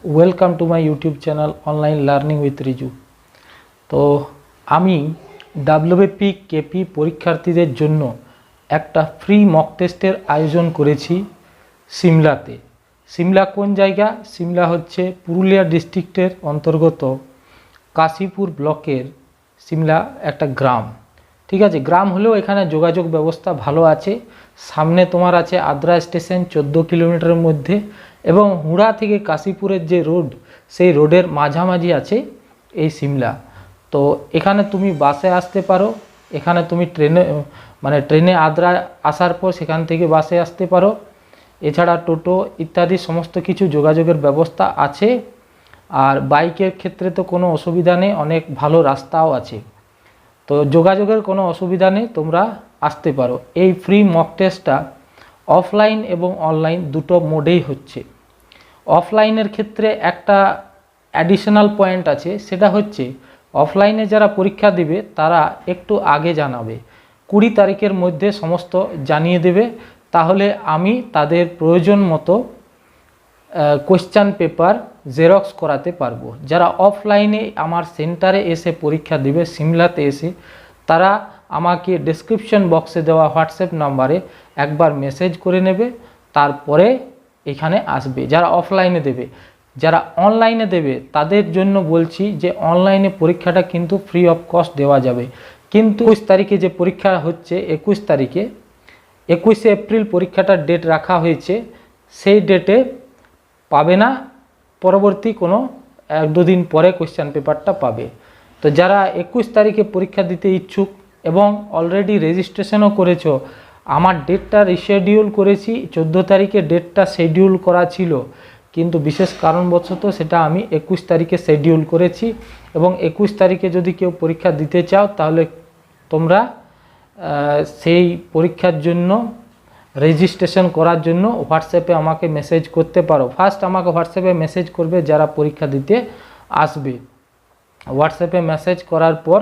Welcome to my YouTube channel online learning with Riju. তো আমি WBP KP পরীক্ষার্থীদের জন্য একটা ফ্রি মক টেস্টের আয়োজন করেছি সিমলাতে। সিমলা কোন জায়গা? সিমলা হচ্ছে পুরুলিয়া ডিস্ট্রিক্টের অন্তর্গত কাশীপুর ব্লকের সিমলা একটা গ্রাম। ঠিক আছে, গ্রাম হলেও এখানে যোগাযোগ ব্যবস্থা ভালো আছে। সামনে তোমার আছে আদ্রা স্টেশন 14 কিলোমিটারের মধ্যে, এবং হুড়া থেকে কাশীপুরের যে রোড, সেই রোডের মাঝামাঝি আছে এই সিমলা। তো এখানে তুমি বাসে আসতে পারো, এখানে তুমি ট্রেনে আদ্রা আসার পর সেখান থেকে বাসে আসতে পারো। এছাড়া টোটো ইত্যাদি সমস্ত কিছু যোগাযোগের ব্যবস্থা আছে। আর বাইকের ক্ষেত্রে তো কোনো অসুবিধা নেই, অনেক ভালো রাস্তাও আছে। তো যোগাযোগের কোনো অসুবিধা নেই, তোমরা আসতে পারো। এই ফ্রি মক টেস্টটা অফলাইন এবং অনলাইন দুটো মোডেই হচ্ছে। অফলাইনের ক্ষেত্রে একটা অ্যাডিশনাল পয়েন্ট আছে, সেটা হচ্ছে অফলাইনে যারা পরীক্ষা দেবে তারা একটু আগে জানাবে, 20 তারিখের মধ্যে সমস্ত জানিয়ে দেবে। তাহলে আমি তাদের প্রয়োজন মতো কোশ্চেন পেপার জেরক্স করাতে পারবো। যারা অফলাইনে আমার সেন্টারে এসে পরীক্ষা দেবে সিমলাতে এসে, তারা আমাকে ডেসক্রিপশন বক্সে দেওয়া হোয়াটসঅ্যাপ নাম্বারে একবার মেসেজ করে নেবে, তারপরে এখানে আসবে যারা অফলাইনে দেবে। যারা অনলাইনে দেবে তাদের জন্য বলছি যে অনলাইনে পরীক্ষাটা কিন্তু ফ্রি অফ কস্ট দেওয়া যাবে। কিন্তু 21 তারিখে যে পরীক্ষা হচ্ছে, 21 তারিখে 21শে এপ্রিল পরীক্ষাটার ডেট রাখা হয়েছে, সেই ডেটে পাবে না, পরবর্তী কোনো 1-2 দিন পরে কোশ্চেন পেপারটা পাবে। তো যারা 21 তারিখে পরীক্ষা দিতে ইচ্ছুক এবং অলরেডি রেজিস্ট্রেশনও করেছো, আমার ডেটটা রিশেডিউল করেছি, 14 তারিখে ডেটটা শেডিউল করা ছিল, কিন্তু বিশেষ কারণবশত সেটা আমি 21 তারিখে শেডিউল করেছি। এবং 21 তারিখে যদি কেউ পরীক্ষা দিতে চাও, তাহলে তোমরা সেই পরীক্ষার জন্য রেজিস্ট্রেশন করার জন্য হোয়াটসঅ্যাপে আমাকে মেসেজ করতে পারো। ফার্স্ট আমাকে হোয়াটসঅ্যাপে মেসেজ করবে যারা পরীক্ষা দিতে আসবে। হোয়াটসঅ্যাপে মেসেজ করার পর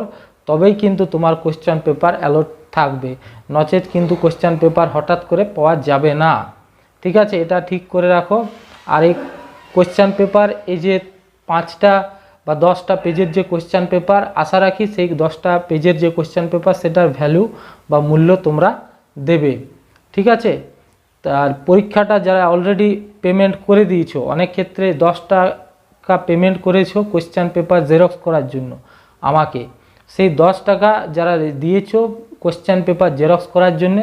তবেই কিন্তু তোমার কোশ্চেন পেপার অ্যালট থাকবে, নচেত কিন্তু কোশ্চেন পেপার হঠাৎ করে পাওয়া যাবে না। ঠিক আছে, এটা ঠিক করে রাখো। আর এই কোশ্চেন পেপার, এই যে 5টা বা 10টা পেজের যে কোশ্চেন পেপার আশা রাখি, সেই 10টা পেজের যে কোশ্চেন পেপার সেটার ভ্যালু বা মূল্য তোমরা দেবে। ঠিক আছে, তার পরীক্ষাটা যারা অলরেডি পেমেন্ট করে দিয়েছো, অনেক ক্ষেত্রে 10 টাকা পেমেন্ট করেছো কোশ্চেন পেপার জেরক্স করার জন্য আমাকে, সেই 10 টাকা যারা দিয়েছো কোশ্চেন পেপার জেরক্স করার জন্য,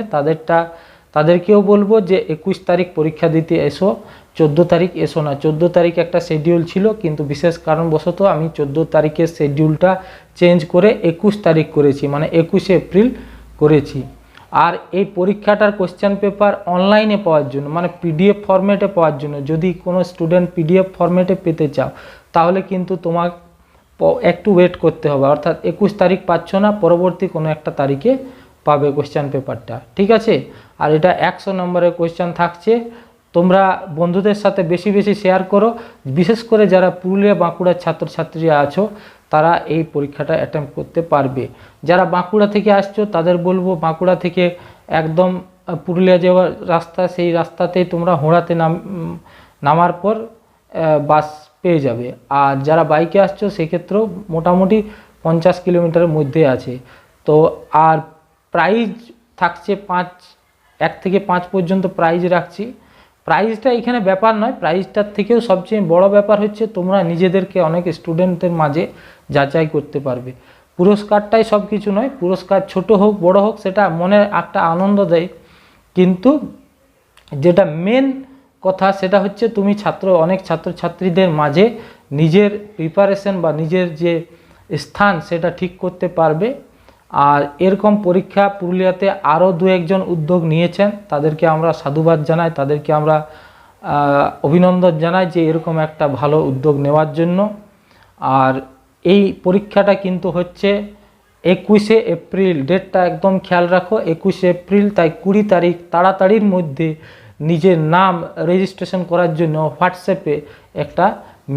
তাদেরকেও বলবো যে 21 তারিখ পরীক্ষা দিতে এসো, 14 তারিখ এসো না। 14 তারিখ একটা শিডিউল ছিল, কিন্তু বিশেষ কারণবশত আমি 14 তারিখের শিডিউলটা চেঞ্জ করে 21 তারিখ করেছি, মানে 21শে এপ্রিল করেছি। আর এই পরীক্ষাটার কোশ্চেন পেপার অনলাইনে পাওয়ার জন্য, মানে পিডিএফ ফরম্যাটে পাওয়ার জন্য, যদি কোনো স্টুডেন্ট পিডিএফ ফরম্যাটে পেতে চাও, তাহলে কিন্তু তোমার একটু ওয়েট করতে হবে। অর্থাৎ 21 তারিখ পাচ্ছ না, পরবর্তী কোনো একটা তারিখে পাবে কোশ্চেন পেপারটা। ঠিক আছে, আর এটা 100 নম্বরের কোশ্চেন থাকছে। তোমরা বন্ধুদের সাথে বেশি বেশি শেয়ার করো, বিশেষ করে যারা পুরুলিয়া বাঁকুড়ার ছাত্রছাত্রীরা আছো, তারা এই পরীক্ষাটা অ্যাটেম্প করতে পারবে। যারা বাঁকুড়া থেকে আসছো তাদের বলবো, বাঁকুড়া থেকে একদম পুরুলিয়া যাওয়ার রাস্তা, সেই রাস্তাতেই তোমরা হুড়াতে নামার পর বাস পেয়ে যাবে। আর যারা বাইকে আসছো সেক্ষেত্রেও মোটামুটি 50 কিলোমিটারের মধ্যে আছে। তো আর প্রাইজ থাকছে 1 থেকে 5 পর্যন্ত প্রাইজ রাখছি। প্রাইজটা এখানে ব্যাপার নয়, প্রাইজটার থেকেও সবচেয়ে বড় ব্যাপার হচ্ছে তোমরা নিজেদেরকে অনেক স্টুডেন্টদের মাঝে যাচাই করতে পারবে। পুরস্কারটাই সব কিছু নয়, পুরস্কার ছোট হোক বড় হোক সেটা মনে একটা আনন্দ দেয়, কিন্তু যেটা মেন কথা সেটা হচ্ছে তুমি অনেক ছাত্রছাত্রীদের মাঝে নিজের প্রিপারেশন বা নিজের যে স্থান সেটা ঠিক করতে পারবে। আর এরকম পরীক্ষা পুরুলিয়াতে আরও 2-1 উদ্যোগ নিয়েছেন, তাদেরকে আমরা সাধুবাদ জানাই, তাদেরকে আমরা অভিনন্দন জানাই যে এরকম একটা ভালো উদ্যোগ নেওয়ার জন্য। আর এই পরীক্ষাটা কিন্তু হচ্ছে 21শে এপ্রিল, ডেটটা একদম খেয়াল রাখো, 21শে এপ্রিল। তাই 20 তারিখ তাড়াতাড়ির মধ্যে নিজের নাম রেজিস্ট্রেশন করার জন্য হোয়াটসঅ্যাপে একটা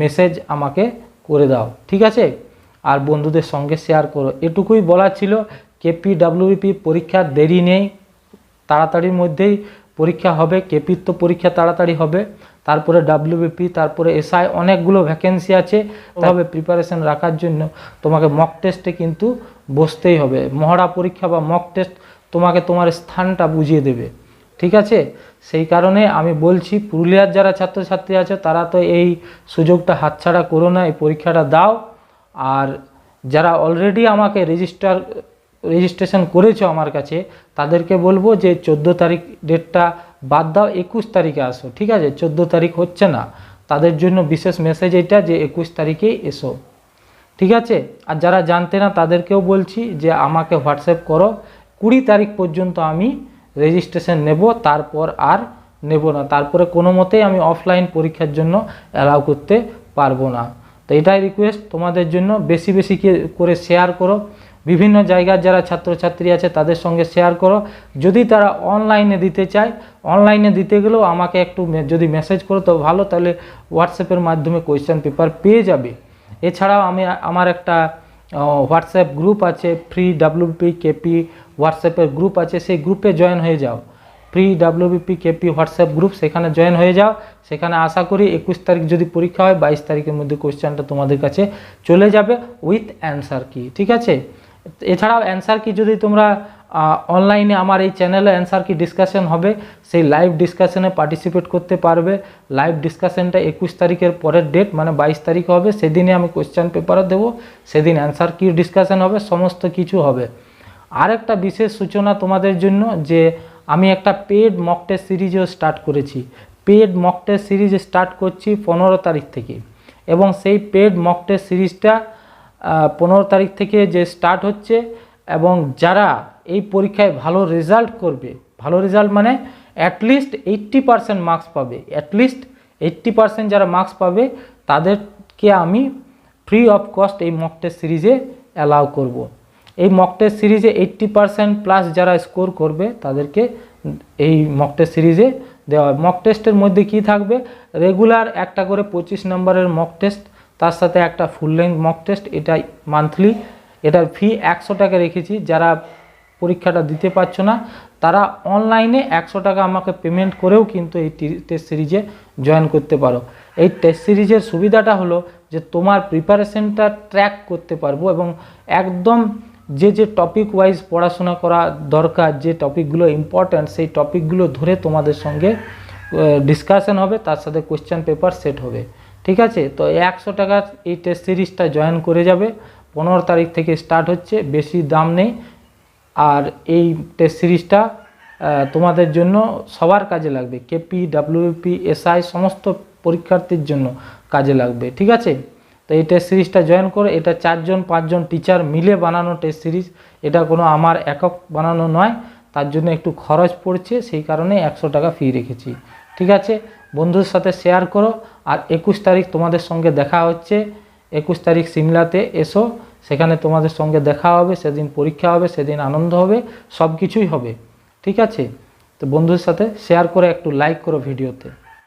মেসেজ আমাকে করে দাও। ঠিক আছে, আর বন্ধুদের সঙ্গে শেয়ার করো। এটুকুই বলার ছিল। কেপি ডাব্লিউবিপি পরীক্ষার দেরি নেই, তাড়াতাড়ির মধ্যেই পরীক্ষা হবে। কেপির তো পরীক্ষা তাড়াতাড়ি হবে, তারপরে ডাব্লিউবিপি, তারপরে এসআই, অনেকগুলো ভ্যাকেন্সি আছে। তবে প্রিপারেশন রাখার জন্য তোমাকে মক টেস্টে কিন্তু বসতেই হবে। মহড়া পরীক্ষা বা মক টেস্ট তোমাকে তোমার স্থানটা বুঝিয়ে দেবে, ঠিক আছে। সেই কারণে আমি বলছি, পুরুলিয়ার যারা ছাত্রছাত্রী আছে তারা তো এই সুযোগটা হাতছাড়া করো না, এই পরীক্ষাটা দাও। আর যারা অলরেডি আমাকে রেজিস্ট্রেশন করেছো আমার কাছে, তাদেরকে বলবো যে 14 তারিখ ডেটটা বাদ দাও, 21 তারিখে আসো, ঠিক আছে। 14 তারিখ হচ্ছে না, তাদের জন্য বিশেষ মেসেজ এটা যে 21 তারিখেই এসো, ঠিক আছে। আর যারা জানতে না তাদেরকেও বলছি যে আমাকে হোয়াটসঅ্যাপ করো, 20 তারিখ পর্যন্ত আমি রেজিস্ট্রেশন নেব, তারপর আর নেব না। তারপরে কোনো মতেই আমি অফলাইন পরীক্ষার জন্য অ্যালাউ করতে পারবো না। তো এটাই রিকোয়েস্ট তোমাদের জন্য, বেশি বেশি করে শেয়ার করো। বিভিন্ন জায়গার যারা ছাত্রছাত্রী আছে তাদের সঙ্গে শেয়ার করো। যদি তারা অনলাইনে দিতে চায়, অনলাইনে দিতে গেলেও আমাকে একটু যদি মেসেজ করো তো ভালো, তাহলে হোয়াটসঅ্যাপের মাধ্যমে কোয়েশ্চেন পেপার পেয়ে যাবে। এছাড়াও আমার একটা হোয়াটসঅ্যাপ গ্রুপ আছে, ফ্রি ডাব্লিউবিপি কেপি হোয়াটসঅ্যাপের গ্রুপ আছে, সেই গ্রুপে জয়েন হয়ে যাও। Free WBP KP WhatsApp group, সেখানে জয়েন হয়ে যাও। সেখানে আশা করি 21 তারিখ যদি পরীক্ষা হয়, 22 তারিখের মধ্যে কোয়েশ্চেনটা তোমাদের কাছে চলে যাবে উইথ অ্যান্সার কি, ঠিক আছে। এছাড়াও অ্যান্সার কি যদি তোমরা অনলাইনে আমার এই চ্যানেলে অ্যান্সার কি ডিসকাশন হবে, সেই লাইভ ডিসকাশনে পার্টিসিপেট করতে পারবে। লাইভ ডিসকাশনটা 21 তারিখের পরের ডেট মানে 22 তারিখ হবে, সেদিনে আমি কোয়েশ্চেন পেপারও দেবো, সেদিন অ্যান্সার কি ডিসকাশন হবে, সমস্ত কিছু হবে। আরেকটা বিশেষ সূচনা তোমাদের জন্য, যে আমি একটা পেড মক টেস্ট সিরিজও স্টার্ট করেছি। Paid mock test series start করছি 15 তারিখ থেকে, এবং সেই পেড মক টেস্ট সিরিজটা 15 তারিখ থেকে যে স্টার্ট হচ্ছে, এবং যারা এই পরীক্ষায় ভালো রেজাল্ট করবে, ভালো রেজাল্ট মানে অ্যাটলিস্ট 80% মার্কস পাবে, অ্যাটলিস্ট 80% যারা মার্কস পাবে তাদেরকে আমি ফ্রি অফ কস্ট এই মক টেস্ট সিরিজে অ্যালাউ করব। এই মক টেস্ট সিরিজে 80% প্লাস যারা স্কোর করবে তাদেরকে এই মক টেস্ট সিরিজে দেওয়া হয়। মক টেস্টের মধ্যে কি থাকবে, রেগুলার একটা করে 25 নম্বরের মক টেস্ট, তার সাথে একটা ফুল লেন্থ মক টেস্ট, এটা মান্থলি। এটার ফি 100 টাকা রেখেছি। যারা পরীক্ষাটা দিতে পারছো না তারা অনলাইনে 100 টাকা আমাকে পেমেন্ট করেও কিন্তু এই টেস্ট সিরিজে জয়েন করতে পারো। এই টেস্ট সিরিজের সুবিধাটা হলো যে তোমার প্রিপারেশনটা ট্র্যাক করতে পারবো, এবং একদম যে টপিক ওয়াইজ পড়াশোনা করা দরকার, যে টপিকগুলো ইম্পর্ট্যান্ট, সেই টপিকগুলো ধরে তোমাদের সঙ্গে ডিসকাশন হবে, তার সাথে কোয়েশ্চেন পেপার সেট হবে, ঠিক আছে। তো 100 টাকার এই টেস্ট সিরিজটা জয়েন করে যাবে। 15 তারিখ থেকে স্টার্ট হচ্ছে, বেশি দাম নেই। আর এই টেস্ট সিরিজটা তোমাদের জন্য সবার কাজে লাগবে, কেপি, ডাব্লিউবিপি, এসআই সমস্ত পরীক্ষার্থীর জন্য কাজে লাগবে, ঠিক আছে। তো এই টেস্ট সিরিজটা জয়েন করো। এটা 4-5 জন টিচার মিলে বানানো টেস্ট সিরিজ, এটা কোনো আমার একক বানানো নয়, তার জন্য একটু খরচ পড়ছে, সেই কারণে 100 টাকা ফি রেখেছি, ঠিক আছে। বন্ধুদের সাথে শেয়ার করো। আর 21 তারিখ তোমাদের সঙ্গে দেখা হচ্ছে, 21 তারিখ সিমলাতে এসো, সেখানে তোমাদের সঙ্গে দেখা হবে, সেদিন পরীক্ষা হবে, সেদিন আনন্দ হবে, সব কিছুই হবে, ঠিক আছে। তো বন্ধুদের সাথে শেয়ার করে একটু লাইক করো ভিডিওতে।